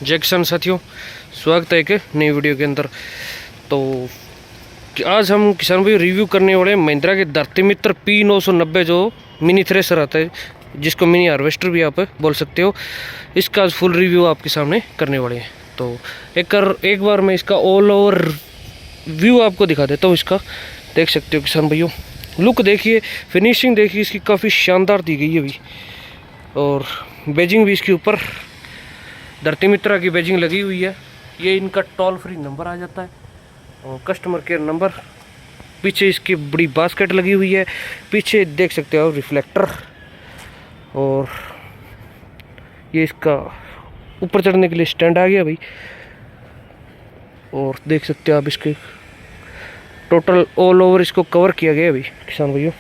जय किसान साथियों, स्वागत है एक नई वीडियो के अंदर। तो आज हम किसान भाई रिव्यू करने वाले महिंद्रा के धरती मित्र P990 जो मिनी थ्रेशर आता है, जिसको मिनी हार्वेस्टर भी आप बोल सकते हो। इसका आज फुल रिव्यू आपके सामने करने वाले हैं। तो एक बार मैं इसका ऑल ओवर व्यू आपको दिखा देता हूँ। इसका देख सकते हो किसान भाइयों, लुक देखिए, फिनिशिंग देखिए, इसकी काफ़ी शानदार दी गई है अभी। और बैजिंग भी इसके ऊपर धरती मित्रा की बैजिंग लगी हुई है। ये इनका टोल फ्री नंबर आ जाता है और कस्टमर केयर नंबर। पीछे इसकी बड़ी बास्केट लगी हुई है, पीछे देख सकते हो रिफ्लेक्टर। और ये इसका ऊपर चढ़ने के लिए स्टैंड आ गया भाई। और देख सकते हो आप इसके टोटल ऑल ओवर इसको कवर किया गया अभी किसान भाइयों।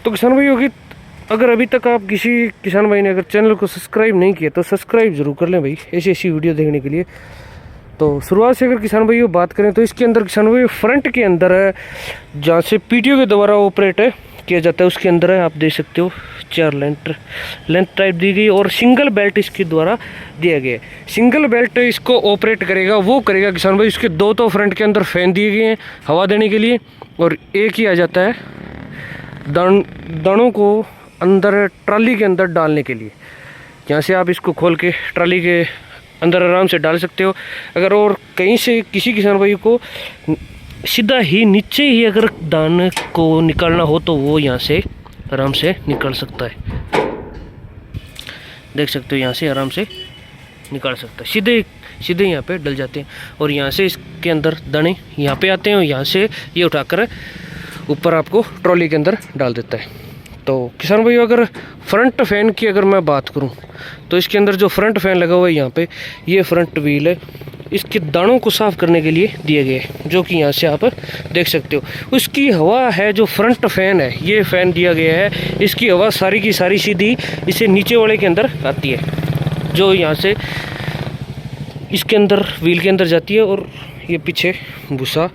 तो किसान भाइयों की अगर अभी तक आप किसी किसान भाई ने अगर चैनल को सब्सक्राइब नहीं किया तो सब्सक्राइब जरूर कर लें भाई, ऐसी वीडियो देखने के लिए। तो शुरुआत से अगर किसान भाइयों बात करें तो इसके अंदर किसान भाई फ्रंट के अंदर है, जहाँ से पीटीओ के द्वारा ऑपरेट किया जाता है, उसके अंदर है आप देख सकते हो 4 लेंथ टाइप दी गई और सिंगल बेल्ट इसके द्वारा दिया गया है। सिंगल बेल्ट इसको ऑपरेट करेगा, वो करेगा किसान भाई। इसके 2 तो फ्रंट के अंदर फैन दिए गए हैं हवा देने के लिए, और एक ही आ जाता है दानों को अंदर ट्राली के अंदर डालने के लिए। यहाँ से आप इसको खोल के ट्राली के अंदर आराम से डाल सकते हो। अगर और कहीं से किसी किसान भाई को सीधा ही नीचे ही अगर दाने को निकालना हो तो वो यहाँ से आराम से निकल सकता है। देख सकते हो यहाँ से आराम से निकाल सकता है, सीधे यहाँ पे डल जाते हैं। और यहाँ से इसके अंदर दाने यहाँ पे आते हैं और यहाँ से ये उठाकर ऊपर आपको ट्रॉली के अंदर डाल देता है। तो किसान भाई अगर फ्रंट फैन की अगर मैं बात करूं तो इसके अंदर जो फ्रंट फैन लगा हुआ है यहाँ पे, ये फ्रंट व्हील है, इसके दानों को साफ करने के लिए दिए गए, जो कि यहाँ से आप देख सकते हो। उसकी हवा है जो फ्रंट फैन है, ये फैन दिया गया है, इसकी हवा सारी की सारी सीधी इसे नीचे वाले के अंदर आती है, जो यहाँ से इसके अंदर व्हील के अंदर जाती है। और ये पीछे भूसा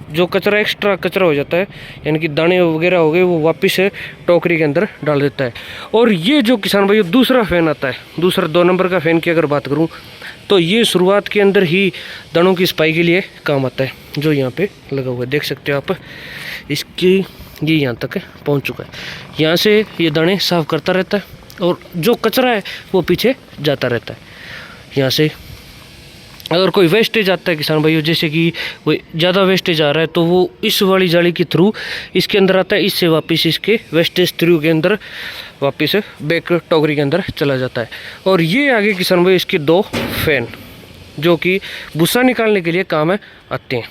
जो कचरा एक्स्ट्रा कचरा हो जाता है, यानी कि दाने वगैरह हो गए, वो वापस से टोकरी के अंदर डाल देता है। और ये जो किसान भाई दूसरा फ़ैन आता है, दूसरा 2 नंबर का फ़ैन की अगर बात करूं तो ये शुरुआत के अंदर ही दानों की सफाई के लिए काम आता है, जो यहाँ पे लगा हुआ है। देख सकते हो आप, इसकी ये यहाँ तक पहुँच चुका है। यहाँ से ये दाने साफ़ करता रहता है और जो कचरा है वो पीछे जाता रहता है। यहाँ से अगर कोई वेस्टेज आता है किसान भाइयों, जैसे कि कोई ज़्यादा वेस्टेज आ रहा है, तो वो इस वाली जाली के थ्रू इसके अंदर आता है, इससे वापस इसके वेस्टेज थ्रू के अंदर वापस बैक टोकरी के अंदर चला जाता है। और ये आगे किसान भाई इसके 2 फैन जो कि भूसा निकालने के लिए काम आते हैं।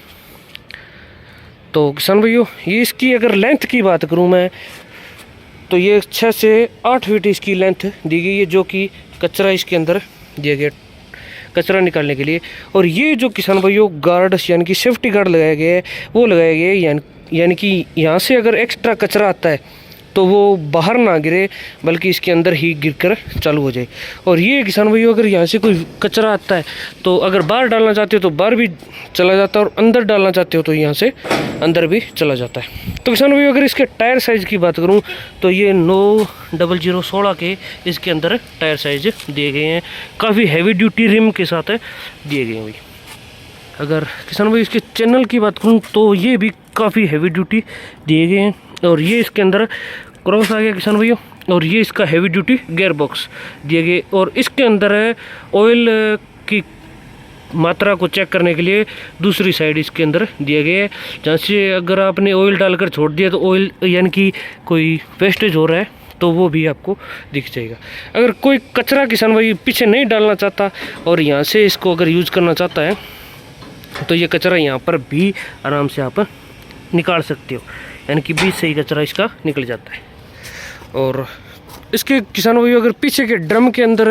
तो किसान भाइयों ये इसकी अगर लेंथ की बात करूँ मैं तो ये 6 से 8 फीट इसकी लेंथ दी गई है, जो कि कचरा इसके अंदर दिया गया कचरा निकालने के लिए। और ये जो किसान भाइयों गार्ड्स यानी कि सेफ्टी गार्ड लगाया गया है, वो लगाया गया है, यानी कि यहाँ से अगर एक्स्ट्रा कचरा आता है तो वो बाहर ना गिरे, बल्कि इसके अंदर ही गिरकर चालू हो जाए। और ये किसान भाइयों अगर यहाँ से कोई कचरा आता है तो अगर बाहर डालना चाहते हो तो बाहर भी चला जाता है, और अंदर डालना चाहते हो तो यहाँ से अंदर भी चला जाता है। तो किसान भाइयों अगर इसके टायर साइज़ की बात करूँ तो ये 90016 के इसके अंदर टायर साइज दिए गए हैं, काफ़ी हैवी ड्यूटी रिम के साथ दिए गए हैं भाई। अगर किसान भाई इसके चैनल की बात करूँ तो ये भी काफ़ी हैवी ड्यूटी दिए गए हैं। और ये इसके अंदर क्रॉस आ गया किसान भाइयों, और ये इसका हैवी ड्यूटी गियर बॉक्स दिए गए। और इसके अंदर है ऑयल की मात्रा को चेक करने के लिए दूसरी साइड इसके अंदर दिया गया है, जहाँ से अगर आपने ऑयल डालकर छोड़ दिया तो ऑयल यानी कि कोई वेस्टेज हो रहा है तो वो भी आपको दिख जाएगा। अगर कोई कचरा किसान भाई पीछे नहीं डालना चाहता और यहाँ से इसको अगर यूज़ करना चाहता है तो ये कचरा यहाँ पर भी आराम से आप निकाल सकते हो, यानी कि बीच से ही कचरा इसका निकल जाता है। और इसके किसान भाई अगर पीछे के ड्रम के अंदर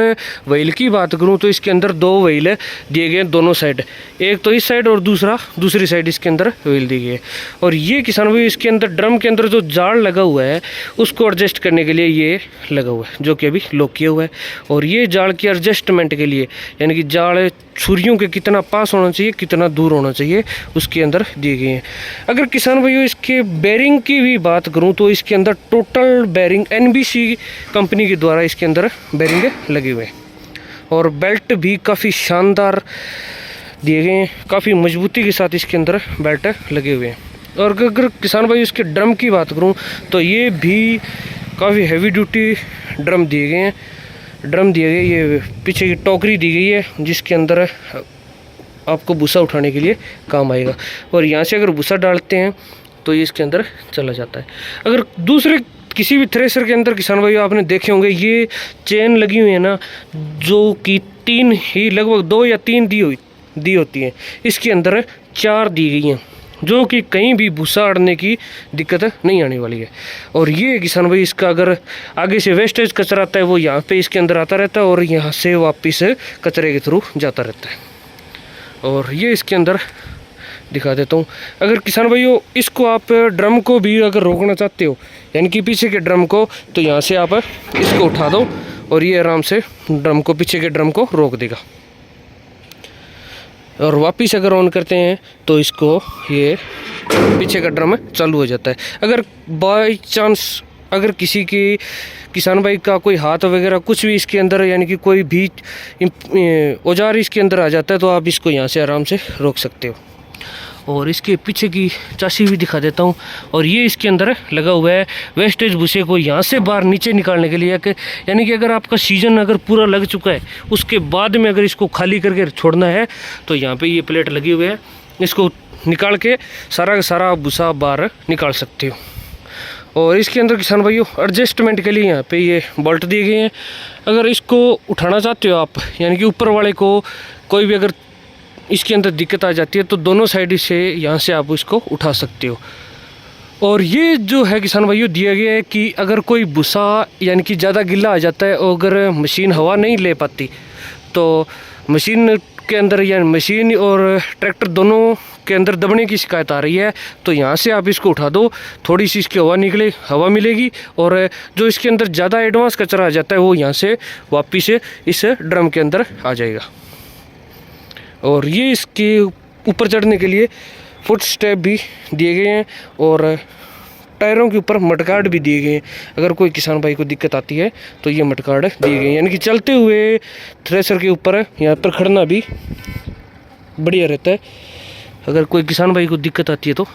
व्हील की बात करूं तो इसके अंदर 2 व्हील दिए गए हैं दोनों साइड, एक तो इस साइड और दूसरी साइड इसके अंदर व्हील दी गई है। और ये किसान भाई इसके अंदर ड्रम के अंदर जो जाल लगा हुआ है उसको एडजस्ट करने के लिए ये लगा हुआ है, जो कि अभी लॉक किया हुआ है। और ये जाल की एडजस्टमेंट के लिए, यानी कि जाल छुरियों के कितना पास होना चाहिए, कितना दूर होना चाहिए, उसके अंदर दिए गए हैं। अगर किसान भाइयों इसके बेरिंग की भी बात करूं तो इसके अंदर टोटल बेरिंग NBC कंपनी के द्वारा इसके अंदर बेरिंग लगे हुए हैं। और बेल्ट भी काफ़ी शानदार दिए गए हैं, काफ़ी मजबूती के साथ इसके अंदर बेल्ट लगे हुए हैं। और अगर किसान भाई इसके ड्रम की बात करूं तो ये भी काफ़ी हैवी ड्यूटी ड्रम दिए गए हैं। ड्रम दिए गए, ये पीछे की टोकरी दी गई है जिसके अंदर आपको भूसा उठाने के लिए काम आएगा। और यहाँ से अगर भूसा डालते हैं तो ये इसके अंदर चला जाता है। अगर दूसरे किसी भी थ्रेसर के अंदर किसान भाई आपने देखे होंगे ये चेन लगी हुई है ना, जो कि 3 ही लगभग 2 या 3 दी होती है, इसके अंदर 4 दी गई हैं, जो कि कहीं भी भूसा अड़ने की दिक्कत नहीं आने वाली है। और ये किसान भाई इसका अगर आगे से वेस्टेज कचरा आता है वो यहाँ पे इसके अंदर आता रहता है और यहाँ से वापस कचरे के थ्रू जाता रहता है। और ये इसके अंदर दिखा देता हूँ। अगर किसान भाइयों इसको आप ड्रम को भी अगर रोकना चाहते हो, यानी कि पीछे के ड्रम को, तो यहाँ से आप इसको उठा दो और ये आराम से ड्रम को, पीछे के ड्रम को रोक देगा। और वापस अगर ऑन करते हैं तो इसको ये पीछे का ड्रम चालू हो जाता है। अगर बाई चांस अगर किसी की किसान भाई का कोई हाथ वगैरह कुछ भी इसके अंदर, यानी कि कोई भी औजार इसके अंदर आ जाता है, तो आप इसको यहाँ से आराम से रोक सकते हो। और इसके पीछे की चासी भी दिखा देता हूँ। और ये इसके अंदर लगा हुआ है वेस्टेज भूसे को यहाँ से बाहर नीचे निकालने के लिए, यानी कि अगर आपका सीजन अगर पूरा लग चुका है उसके बाद में अगर इसको खाली करके छोड़ना है तो यहाँ पे ये प्लेट लगी हुई है, इसको निकाल के सारा का सारा भूसा बाहर निकाल सकते हो। और इसके अंदर किसान भाइयों एडजस्टमेंट के लिए यहाँ पे ये बोल्ट दिए गए हैं। अगर इसको उठाना चाहते हो आप, यानी कि ऊपर वाले को कोई भी अगर इसके अंदर दिक्कत आ जाती है तो दोनों साइड से यहाँ से आप इसको उठा सकते हो। और ये जो है किसान भाइयों दिया गया है कि अगर कोई भूसा यानी कि ज़्यादा गिल्ला आ जाता है और अगर मशीन हवा नहीं ले पाती तो मशीन के अंदर, या मशीन और ट्रैक्टर दोनों के अंदर दबने की शिकायत आ रही है, तो यहाँ से आप इसको उठा दो, थोड़ी सी इसकी हवा मिलेगी और जो इसके अंदर ज़्यादा एडवांस कचरा आ जाता है वो यहाँ से वापिस इस ड्रम के अंदर आ जाएगा। और ये इसके ऊपर चढ़ने के लिए फुट स्टेप भी दिए गए हैं और टायरों के ऊपर मडगार्ड भी दिए गए हैं। अगर कोई किसान भाई को दिक्कत आती है तो ये मडगार्ड दिए गए हैं, यानी कि चलते हुए थ्रेसर के ऊपर यहाँ पर खड़ना भी बढ़िया रहता है अगर कोई किसान भाई को दिक्कत आती है तो।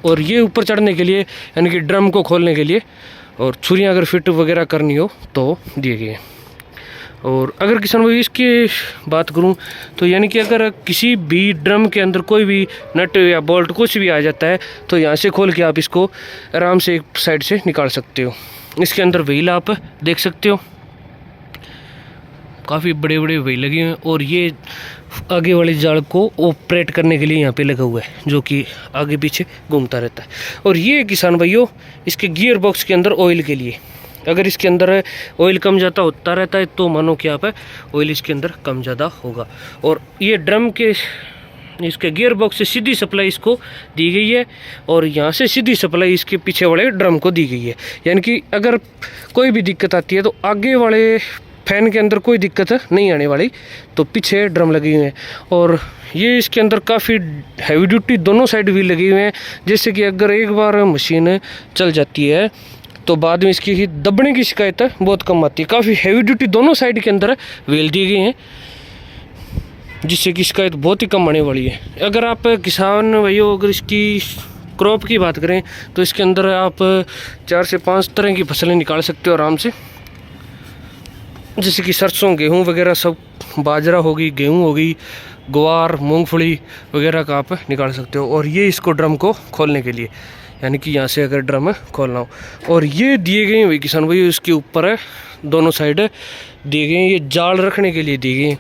और ये ऊपर चढ़ने के लिए, यानी कि ड्रम को खोलने के लिए और छुरियाँ अगर फिट वगैरह करनी हो तो दिए गए हैं। और अगर किसान भाई इसकी बात करूं तो यानी कि अगर किसी भी ड्रम के अंदर कोई भी नट या बोल्ट कुछ भी आ जाता है तो यहाँ से खोल के आप इसको आराम से एक साइड से निकाल सकते हो। इसके अंदर व्हील आप देख सकते हो, काफ़ी बड़े बड़े व्हील लगे हैं। और ये आगे वाले जाल को ऑपरेट करने के लिए यहाँ पे लगा हुआ है, जो कि आगे पीछे घूमता रहता है। और ये किसान भाइयों इसके गियर बॉक्स के अंदर ऑयल के लिए, अगर इसके अंदर ऑयल कम ज़्यादा होता रहता है तो मानो कि आप ऑयल इसके अंदर कम ज़्यादा होगा। और ये ड्रम के इसके गियर बॉक्स से सीधी सप्लाई इसको दी गई है और यहाँ से सीधी सप्लाई इसके पीछे वाले ड्रम को दी गई है। यानी कि अगर कोई भी दिक्कत आती है तो आगे वाले फैन के अंदर कोई दिक्कत नहीं आने वाली, तो पीछे ड्रम लगे हुए हैं। और ये इसके अंदर काफ़ी हैवी ड्यूटी दोनों साइड व्हील लगे हुए हैं, जैसे कि अगर एक बार मशीन चल जाती है तो बाद में इसकी दबने की शिकायत बहुत कम आती है। काफ़ी हैवी ड्यूटी दोनों साइड के अंदर व्हील दिए गए हैं, जिससे कि शिकायत बहुत ही कम आने वाली है। अगर आप किसान भाइयों अगर इसकी क्रॉप की बात करें तो इसके अंदर आप 4 से 5 तरह की फसलें निकाल सकते हो आराम से, जैसे कि सरसों, गेहूं वगैरह सब, बाजरा होगी, गेहूं होगी, ग्वार, मूंगफली वगैरह का आप निकाल सकते हो। और ये इसको ड्रम को खोलने के लिए, यानी कि यहाँ से अगर ड्रम खोलना हो। और ये दिए गए हैं किसान भाई, इसके ऊपर दोनों साइड दिए गए हैं, ये जाल रखने के लिए दिए गए हैं,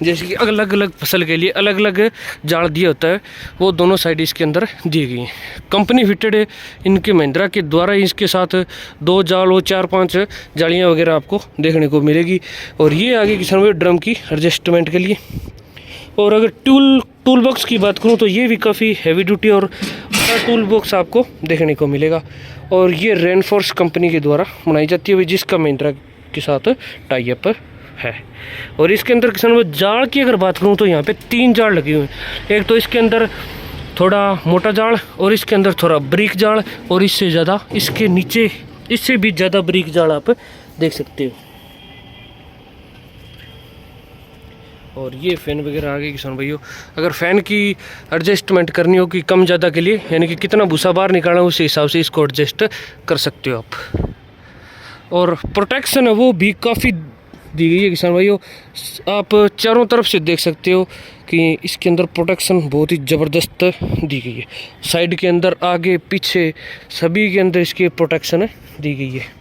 जैसे कि अलग अलग फसल के लिए अलग अलग जाल दिया होता है, वो दोनों साइड इसके अंदर दिए गए हैं। कंपनी फिटेड इनके महिंद्रा के द्वारा इसके साथ 2 जाल और 4-5 जालियाँ वगैरह आपको देखने को मिलेगी। और ये आगे किसान भाई ड्रम की एडजस्टमेंट के लिए। और अगर टूल बॉक्स की बात करूं तो ये भी काफ़ी हैवी ड्यूटी और बड़ा टूल बॉक्स आपको देखने को मिलेगा। और ये रेनफोर्स कंपनी के द्वारा बनाई जाती है, जिसका महिंद्रा के साथ टाई अप है। और इसके अंदर किसान जाल की अगर बात करूं तो यहाँ पे 3 जाल लगे हुए हैं। एक तो इसके अंदर थोड़ा मोटा जाल और इसके अंदर थोड़ा ब्रिक जाल और इससे ज़्यादा इसके नीचे इससे भी ज़्यादा बारीक जाल आप देख सकते हो। और ये फ़ैन वगैरह आ गए किसान भाइयों। अगर फ़ैन की एडजस्टमेंट करनी हो कि कम ज़्यादा के लिए, यानी कि कितना भूसा बाहर निकालना उस हिसाब से इसको एडजस्ट कर सकते हो आप। और प्रोटेक्शन है वो भी काफ़ी दी गई है किसान भाइयों। आप चारों तरफ से देख सकते हो कि इसके अंदर प्रोटेक्शन बहुत ही ज़बरदस्त दी गई है। साइड के अंदर, आगे पीछे सभी के अंदर इसकी प्रोटेक्शन दी गई है,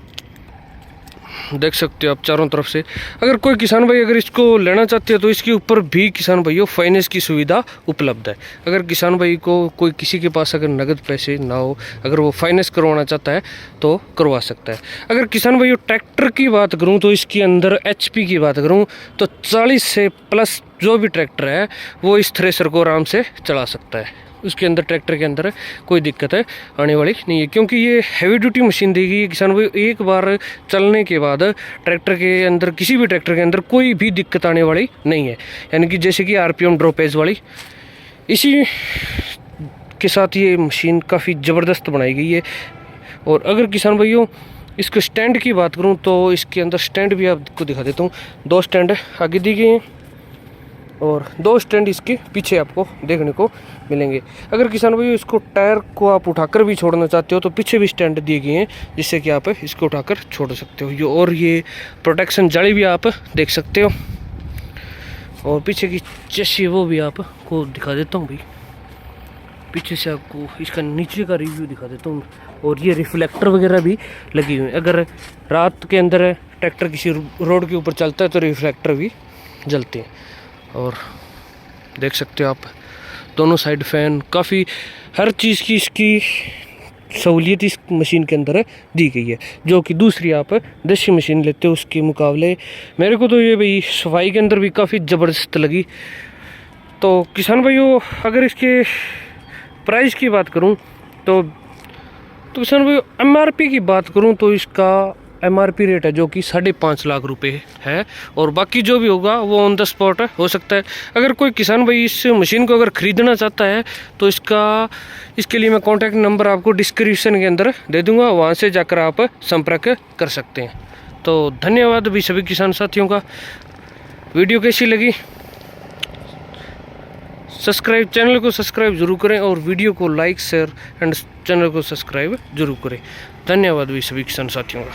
देख सकते हो आप चारों तरफ से। अगर कोई किसान भाई अगर इसको लेना चाहते हो तो इसके ऊपर भी किसान भाइयों फाइनेंस की सुविधा उपलब्ध है। अगर किसान भाई को कोई किसी के पास अगर नगद पैसे ना हो, अगर वो फाइनेंस करवाना चाहता है तो करवा सकता है। अगर किसान भाइयों ट्रैक्टर की बात करूं तो इसके अंदर HP की बात करूं तो 40 से प्लस जो भी ट्रैक्टर है वो इस थ्रेसर को आराम से चला सकता है। उसके अंदर, ट्रैक्टर के अंदर कोई दिक्कत है आने वाली नहीं है, क्योंकि ये हैवी ड्यूटी मशीन दी गई है किसान भाई। एक बार चलने के बाद ट्रैक्टर के अंदर, किसी भी ट्रैक्टर के अंदर कोई भी दिक्कत आने वाली नहीं है, यानी कि जैसे कि RPM ड्रॉपेज वाली। इसी के साथ ये मशीन काफ़ी ज़बरदस्त बनाई गई है। और अगर किसान भाइयों इसके स्टैंड की बात करूँ तो इसके अंदर स्टैंड भी आपको दिखा देता हूँ। 2 स्टैंड आगे दी गए हैं और 2 स्टैंड इसके पीछे आपको देखने को मिलेंगे। अगर किसान भाई इसको टायर को आप उठाकर भी छोड़ना चाहते हो तो पीछे भी स्टैंड दिए गए हैं, जिससे कि आप इसको उठाकर छोड़ सकते हो। और ये प्रोटेक्शन जाली भी आप देख सकते हो। और पीछे की चेसी वो भी आपको दिखा देता हूँ भाई, पीछे से आपको इसका नीचे का रिव्यू दिखा देता हूँ। और ये रिफ्लेक्टर वगैरह भी लगी हुई है। अगर रात के अंदर ट्रैक्टर किसी रोड के ऊपर चलता है तो रिफ्लेक्टर भी जलते हैं। और देख सकते हो आप दोनों साइड फ़ैन, काफ़ी हर चीज़ की इसकी सहूलियत इस मशीन के अंदर दी गई है, जो कि दूसरी आप देसी मशीन लेते हो उसके मुकाबले। मेरे को तो ये भाई सफाई के अंदर भी काफ़ी ज़बरदस्त लगी। तो किसान भाइयों अगर इसके प्राइस की बात करूं तो किसान भाइयों MRP की बात करूं तो इसका MRP रेट है जो कि 5.5 लाख रुपए है। और बाकी जो भी होगा वो ऑन द स्पॉट हो सकता है। अगर कोई किसान भाई इस मशीन को अगर ख़रीदना चाहता है तो इसके लिए मैं कॉन्टैक्ट नंबर आपको डिस्क्रिप्शन के अंदर दे दूंगा, वहाँ से जाकर आप संपर्क कर सकते हैं। तो धन्यवाद भी सभी किसान साथियों का। वीडियो कैसी लगी, चैनल को सब्सक्राइब जरूर करें और वीडियो को लाइक, शेयर एंड चैनल को सब्सक्राइब जरूर करें। धन्यवाद भी सभी किसान साथियों का।